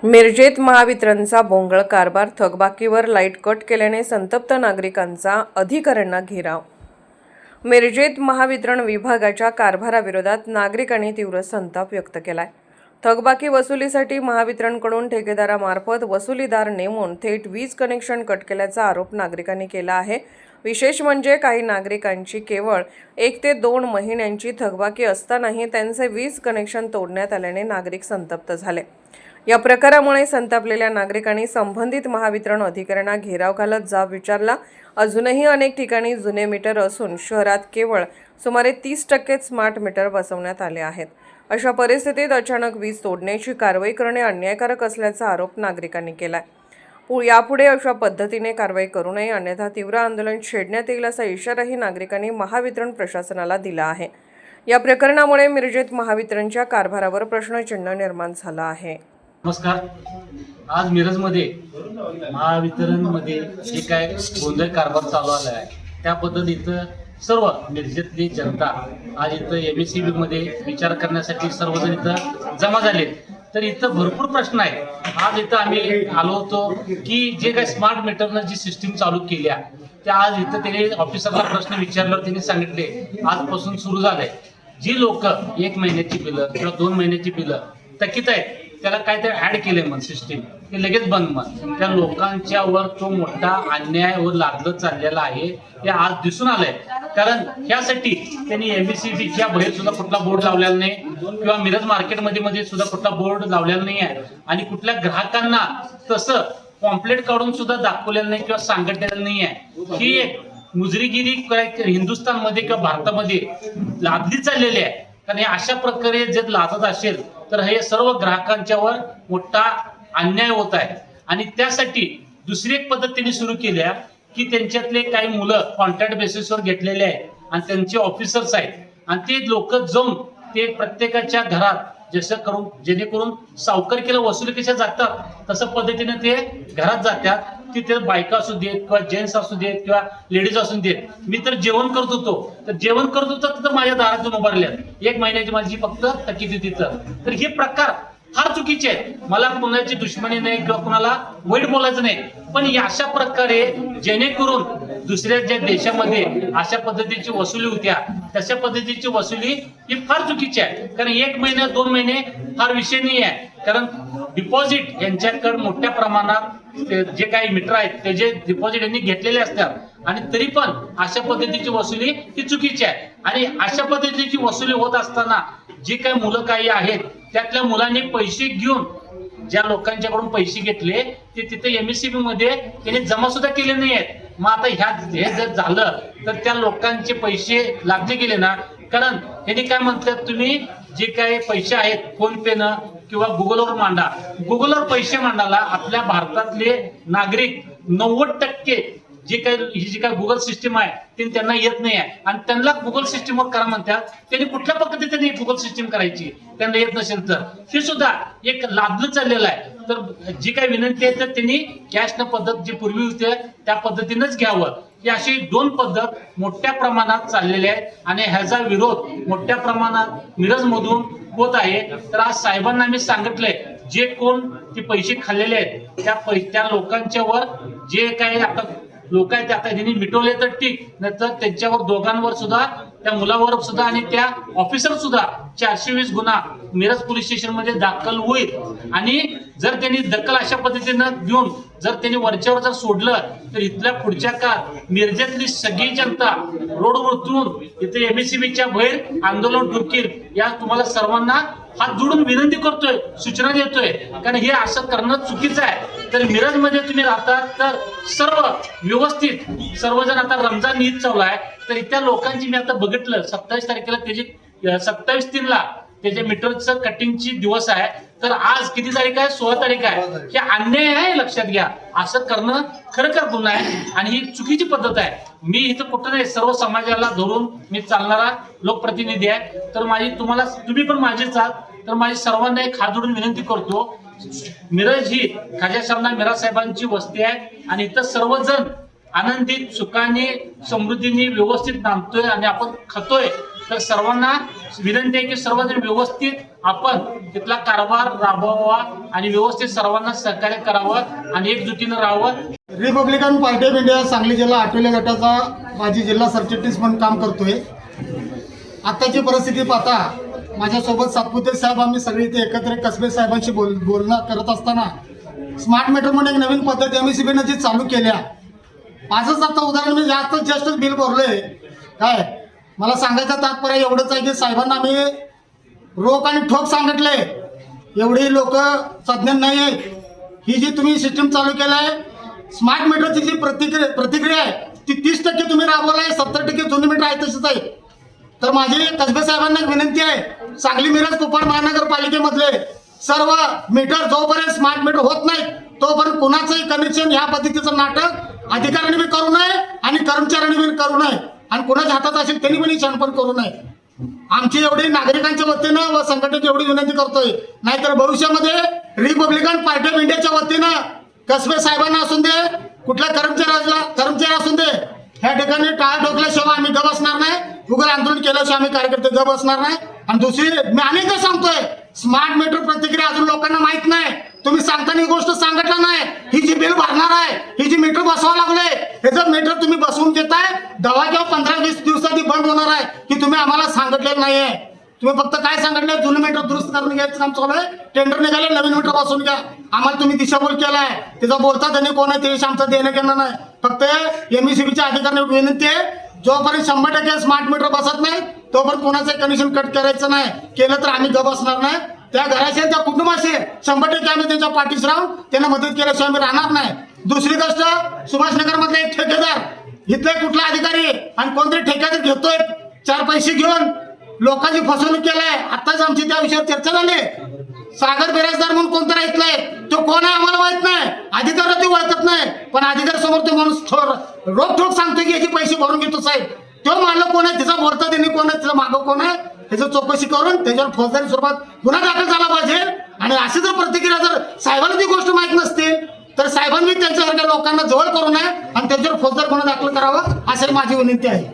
मिरजेत महावितरणचा भोंगळ कारभार, थकबाकीवर light cut केल्याने संतप्त नागरिकांचा अधिकाऱ्यांना घेराव। मिरजेत महावितरण विभागाच्या कारभाराविरोधात नागरिकांनी तीव्र संताप व्यक्त केलाय। थकबाकी वसुलीसाठी महावितरणकडून ठेकेदारामार्फत वसुलीदार नेमून थेट वीज कनेक्शन कट केल्याचा आरोप नागरिकांनी केला आहे। विशेष म्हणजे काही नागरिकांची केवळ 1 ते 2 महिन्यांची थकबाकी असतानाही त्यांचे वीज कनेक्शन तोडण्यात आल्याने नागरिक संतप्त झाले। या प्रकारामुळे संतापलेल्या नागरिकांनी संबंधित महावितरण अधिकाऱ्यांना घेराव घालत जाब विचारला। अजूनही अनेक ठिकाणी जुने मीटर असून शहरात केवळ सुमारे 30% स्मार्ट मीटर बसवण्यात आले आहेत। अशा परिस्थितीत अचानक वीज तोडण्याची कारवाई करणे अन्यायकारक असल्याचा आरोप नागरिकांनी केलाय। यापुढे अशा पद्धतीने कारवाई करू नये, अन्यथा तीव्र आंदोलन छेडण्यात येईल असा इशाराही नागरिकांनी महावितरण प्रशासनाला दिला आहे। या प्रकरणामुळे मिरजेत महावितरणच्या कारभारावर प्रश्नचिन्ह निर्माण झाला आहे। नमस्कार। आज मिरजमध्ये महावितरणमध्ये जे काय गोंधळ कारभार चालू आला आहे त्याबद्दल इथं सर्व मिरजेतली जनता आज इथं MSEB मध्ये विचार करण्यासाठी सर्वजण इथं जमा झाले। तर इथं भरपूर प्रश्न आहेत। आज इथं आम्ही आलो होतो की जे काय स्मार्ट मीटरनं जी सिस्टीम चालू केल्या त्या आज इथं त्यांनी ऑफिसरला प्रश्न विचारल्यावर त्यांनी सांगितले आजपासून सुरू झालंय। जी लोक 1 महिन्याची बिलं किंवा 2 महिन्याची बिलं थकीत आहेत त्याला काहीतरी ऍड केले म्हण सिस्टीम ते लगेच बंद म्हण। त्या लोकांच्या वर तो मोठा अन्याय व लादत चाललेला आहे हे आज दिसून आलंय। कारण यासाठी त्यांनी MSEBच्या बाहेर सुद्धा कुठला बोर्ड लावलेला नाही किंवा मिरज मार्केटमध्ये सुद्धा कुठला बोर्ड लावलेला नाही आहे आणि कुठल्या ग्राहकांना तसं पॉम्पलेट काढून सुद्धा दाखवलेलं नाही किंवा सांगितलेलं नाही आहे। ही एक मुजरीगिरी हिंदुस्थानमध्ये किंवा भारतामध्ये लादली चाललेली आहे। कारण अशा प्रकारे जर लादत असेल तर हे सर्व ग्राहकांच्यावर मोठा अन्याय होत आहे। आणि त्यासाठी दुसरी एक पद्धत त्यांनी सुरू केली आहे की त्यांच्यातले काही मुलं कॉन्ट्रॅक्ट बेसिसवर घेतलेले आहेत आणि त्यांचे ऑफिसर्स आहेत आणि ते लोक जाऊन ते प्रत्येकाच्या घरात जसं करून जेणेकरून सावकारकीला वसुली कशा जातात तसं पद्धतीने ते घरात जातात। तिथे बायका असू देत किंवा जेंट्स असू देत किंवा लेडीज असू देत। मी तर जेवण करत होतो तर माझ्या दारातून उभारल्यात 1 महिन्याची माझी फक्त थकीत होती। तर हे प्रकार फार चुकीचे आहेत। मला कुणाची दुश्मनी नाही किंवा कुणाला वाईट बोलायचं नाही, पण अशा प्रकारे जेणेकरून दुसऱ्या ज्या देशामध्ये अशा पद्धतीची वसुली होत्या तशा पद्धतीची वसुली ही फार चुकीची आहे। कारण 1 महिना 2 महिने फार विषय नाही आहे। कारण डिपॉझिट यांच्याकडे मोठ्या प्रमाणात जे काही मीटर आहेत त्याचे डिपॉझिट यांनी घेतलेले असतात आणि तरी पण अशा पद्धतीची वसुली ही चुकीची आहे। आणि अशा पद्धतीची वसुली होत असताना जी काही मुलं काही आहेत त्यातल्या मुलांनी पैसे घेऊन ज्या लोकांच्याकडून पैसे घेतले ते तिथे MSEB मध्ये त्यांनी जमा सुद्धा केले नाही आहेत। मग आता हे जर झालं तर त्या लोकांचे पैसे लागले गेले ना। कारण त्यांनी काय म्हणतात तुम्ही जे काही पैसे आहेत फोन पे न किंवा गुगलवर मांडा। गुगलवर पैसे मांडायला आपल्या भारतातले नागरिक 90% जी काय गुगल सिस्टीम आहे ते त्यांना येत नाही आहे आणि त्यांना गुगल सिस्टीमवर करा म्हणतात। त्यांनी कुठल्या पद्धतीने गुगल सिस्टीम करायची त्यांना येत नसेल तर हे सुद्धा एक लादलं चाललेलं आहे। तर जी काही विनंती आहे तर त्यांनी कॅश न पद्धत जी पूर्वी होते त्या पद्धतीनेच घ्यावं। ही अशी 2 पद्धत मोठ्या प्रमाणात चाललेल्या आहेत आणि ह्याचा विरोध मोठ्या प्रमाणात मिरजमधून होत आहे। तर आज साहेबांना मी सांगितलंय जे कोण ते पैसे खाल्लेले आहेत त्या लोकांच्यावर जे काही आता लोक आहेत आता त्यांनी मिटवले तर ठीक, नाहीतर त्यांच्यावर दोघांवर सुद्धा त्या मुलावर सुद्धा आणि त्या ऑफिसर सुद्धा 420 गुन्हा मिरज पोलीस स्टेशन मध्ये दाखल होईल। आणि जर त्यांनी दखल अशा पद्धतीनं घेऊन जर त्यांनी वरच्यावर जर सोडलं तर इथल्या पुढच्या काळात मिरजेतली सगळी जनता रोडवर उतरून इथे MSEBच्या बाहेर आंदोलन ठोकील। या तुम्हाला सर्वांना हात जोडून विनंती करतोय, सूचना देतोय। कारण हे असं करणं चुकीचं आहे। तर मिरज मध्ये तुम्ही राहतात तर सर्व व्यवस्थित सर्वजण आता रमजान ईद चालू आहे तर इथल्या लोकांची मी आता बघितलं 27 तारखेला त्याची 27/3 त्याच्या मीटरचं कटिंगची दिवस आहे। तर आज किती तारीख आहे? 16 तारीख आहे। हे अन्याय आहे, लक्षात घ्या। असं करणं खरंखर गुन्हा आहे आणि ही चुकीची पद्धत आहे। मी इथं कुठं नाही, सर्व समाजाला धरून मी चालणारा लोकप्रतिनिधी आहे। तर तुम्ही पण माझेच आहात। तर माझी सर्वांना एक हात जोडून विनंती करतो, मिरज ही खाजा सामना मिराज साहेबांची वस्ती आहे आणि इथं सर्वजण आनंदित सुखाने समृद्धीने व्यवस्थित नांदतोय आणि आपण खातोय। तर सर्वांना विनंती आहे की सर्वजण व्यवस्थित आपण तिथला कारभार राबवावा आणि व्यवस्थित सर्वांना सहकार्य करावं आणि एकजुटीनं राहावं. Republican party of India Sangli जिल्हा आठवले गटाचा माजी जिल्हा सरचिटणीस म्हणून काम करतोय. आताची परिस्थिती पाहता माझ्यासोबत सातपुते साहेब आम्ही सगळे इथे एकत्र कसबे साहेबांशी बोलणं करत असताना स्मार्ट मीटर म्हणून एक नवीन पद्धत MSEBीने जी चालू केल्या. माझंच आता उदाहरण मी जस्ट बिल भरलोय. काय मला सांगायचं तात्पर्य एवढंच आहे की साहेबांना मी रोख आणि ठोक सांगितलंय. एवढी लोक तज्ञ नाही आहेत. ही जी तुम्ही सिस्टम चालू केलाय स्मार्ट मीटरची जी प्रतिक्रिया आहे ती 30% तुम्ही राबवलाय, 70% जुनी मीटर आहे तशीच आहे. तर माझी कसबे साहेबांना एक विनंती आहे, सांगली मिरज कुपवाड महानगरपालिकेमधले सर्व मीटर जोपर्यंत स्मार्ट मीटर होत नाही तोपर्यंत कुणाचंही कनेक्शन ह्या पद्धतीचं नाटक अधिकाऱ्यांनी बी करू नये आणि कर्मचाऱ्यांनी बी करू नये आणि कुणाच्या हातात असेल त्यांनी पण शानपण करू नये. आमची एवढी नागरिकांच्या वतीनं व संघटनेची एवढी विनंती करतोय. नाहीतर भविष्यामध्ये रिपब्लिकन पार्टी ऑफ इंडियाच्या वतीनं कसबे साहेबांना असून दे, कुठल्या कर्मचारी असून दे, ह्या ठिकाणी टाळ ठोकल्याशिवाय आम्ही गप बसणार नाही. उग्र आंदोलन केल्याशिवाय आम्ही कार्यकर्ते गप बसणार नाही. आणि दुसरी मी अनेकदा सांगतोय, स्मार्ट मीटर प्रतिक्रिया अजून लोकांना माहित नाही. तुम्ही सांगताना ही गोष्ट सांगितलं नाही. ही जी बिल भरणार आहे, ही जी मीटर बसवावं लागले, हे जर मीटर तुम्ही बसवून देताय 10 किंवा 15-20 दिवसांनी बंद होणार आहे की तुम्ही आम्हाला सांगितलेलं नाहीये. तुम्ही फक्त काय सांगितलं, जुनं मीटर दुरुस्त करून घ्यायचं काम चालू आहे, टेंडर निघाले, नवीन मीटर बसवून घ्या. आम्हाला तुम्ही दिशाभूल केलाय. त्याचा बोलता त्यांनी कोण आहे ते आमचं देणं घेणं नाही. फक्त MSEBीच्या अधिकाऱ्यांना विनंती आहे, जोपर्यंत 100% स्मार्ट मीटर बसत नाही तोपर्यंत कोणाचं कनेक्शन कट करायचं नाही. केलं तर आम्ही गप बसणार नाही. त्या घराशी त्या कुटुंबाशी 100% आम्ही त्यांच्या पाठीस राहून त्यांना मदत केल्याशिवाय आम्ही राहणार नाही. दुसरी गोष्ट, सुभाषनगर मधले एक ठेकेदार, इथले कुठला अधिकारी आणि कोणतरी ठेकेदार घेतोय 4 पैसे घेऊन लोकांची फसवणूक केलाय. आताच आमची त्या विषयावर चर्चा झाली. सागर बिराजदार म्हणून कोणतरी ऐकलंय, तो कोण आहे आम्हाला माहित नाही, अधिकार ते ओळखत नाही. पण अधिकार समोर तो माणूस रोखोक सांगतोय की याचे पैसे भरून घेतो साहेब. तो मालक कोण आहे, त्याचा बोलता त्यांनी कोण आहे, त्याचा मागं कोण आहे, त्याचं चौकशी करून त्याच्यावर फौजदारी स्वरूपात गुन्हा दाखल झाला पाहिजे. आणि अशी जर प्रतिक्रिया जर साहेबांना ती गोष्ट माहित नसते तर साहेबांनी त्यांच्यासारख्या लोकांना जवळ करू नये आणि त्यांच्यावर फौजदार गुन्हा दाखल करावा अशी माझी विनंती आहे.